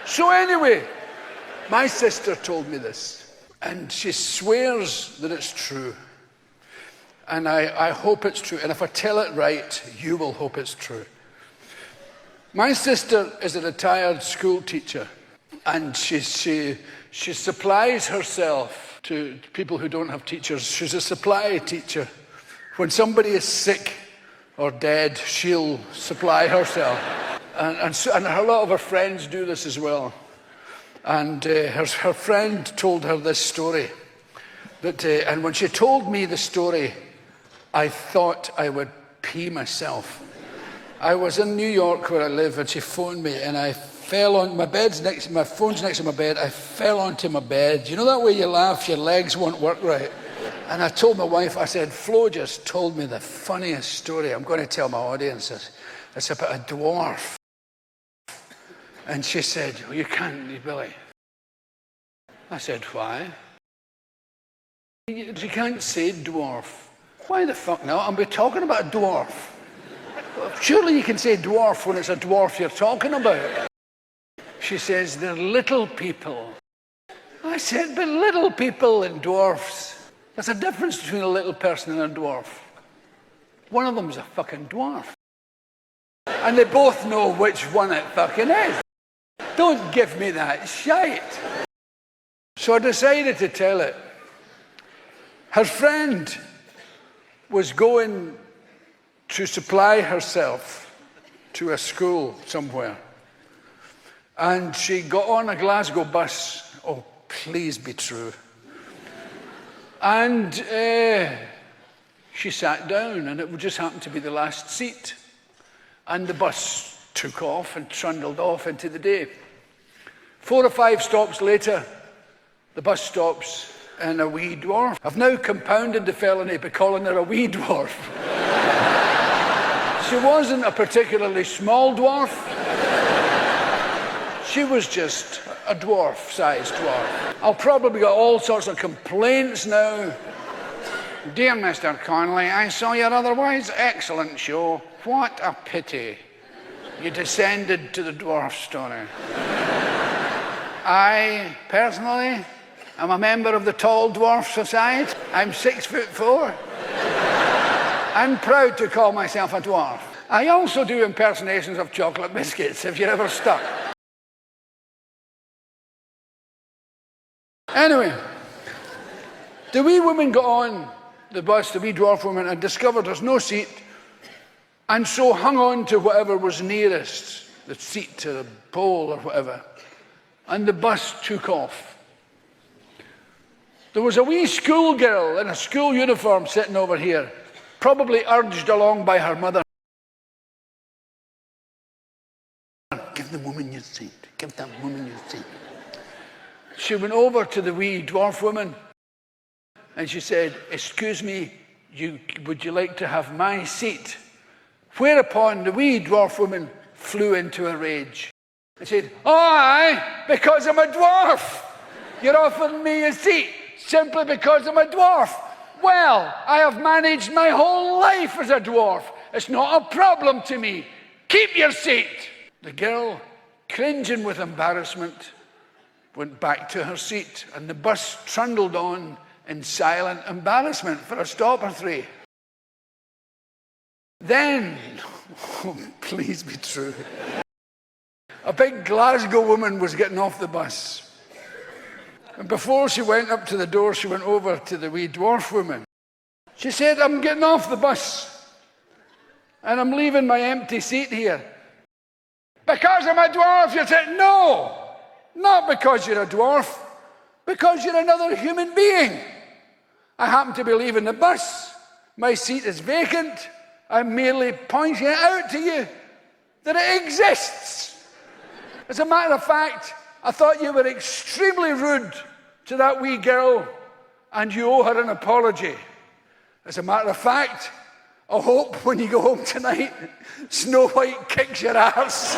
So anyway, my sister told me this, and she swears that it's true. And I hope it's true. And if I tell it right, you will hope it's true. My sister is a retired school teacher, and she supplies herself to people who don't have teachers. She's a supply teacher. When somebody is sick or dead, she'll supply herself. And a lot of her friends do this as well. And her friend told her this story. And when she told me the story, I thought I would pee myself. I was in New York where I live, and she phoned me, and I fell on my phone's next to my bed. I fell onto my bed. You know that way you laugh, your legs won't work right. And I told my wife, I said, Flo just told me the funniest story. I'm going to tell my audience this. It's about a dwarf. And she said, well, you can't, Billy. I said, why? You can't say dwarf. Why the fuck not? I'll be talking about a dwarf. Surely you can say dwarf when it's a dwarf you're talking about. She says, they're little people. I said, but little people and dwarfs, there's a difference between a little person and a dwarf. One of them's a fucking dwarf. And they both know which one it fucking is. Don't give me that shite. So I decided to tell it. Her friend was going to supply herself to a school somewhere. And she got on a Glasgow bus. Oh, please be true. And she sat down, and it just happened to be the last seat. And the bus took off and trundled off into the day. 4 or 5 stops later, the bus stops, and a wee dwarf. I've now compounded the felony by calling her a wee dwarf. She wasn't a particularly small dwarf. She was just a dwarf-sized dwarf. I'll probably get all sorts of complaints now. Dear Mr. Connolly, I saw your otherwise excellent show. What a pity you descended to the dwarf story. I, personally, am a member of the Tall Dwarf Society. I'm 6'4". I'm proud to call myself a dwarf. I also do impersonations of chocolate biscuits, if you're ever stuck. Anyway, the wee woman got on the bus, the wee dwarf woman, and discovered there's no seat, and so hung on to whatever was nearest, the seat to the pole or whatever, and the bus took off. There was a wee schoolgirl in a school uniform sitting over here, probably urged along by her mother. Give the woman your seat. Give that woman your seat. She went over to the wee dwarf woman and she said, excuse me, would you like to have my seat? Whereupon the wee dwarf woman flew into a rage and said, oh, aye, because I'm a dwarf. You're offering me a seat simply because I'm a dwarf. Well, I have managed my whole life as a dwarf. It's not a problem to me. Keep your seat. The girl, cringing with embarrassment, went back to her seat, and the bus trundled on in silent embarrassment for a stop or 3. Then, oh, please be true, a big Glasgow woman was getting off the bus. And before she went up to the door, she went over to the wee dwarf woman. She said, I'm getting off the bus, and I'm leaving my empty seat here. Because I'm a dwarf, you said, no. Not because you're a dwarf, because you're another human being. I happen to be leaving the bus. My seat is vacant. I'm merely pointing it out to you that it exists. As a matter of fact, I thought you were extremely rude to that wee girl, and you owe her an apology. As a matter of fact, I hope when you go home tonight, Snow White kicks your ass.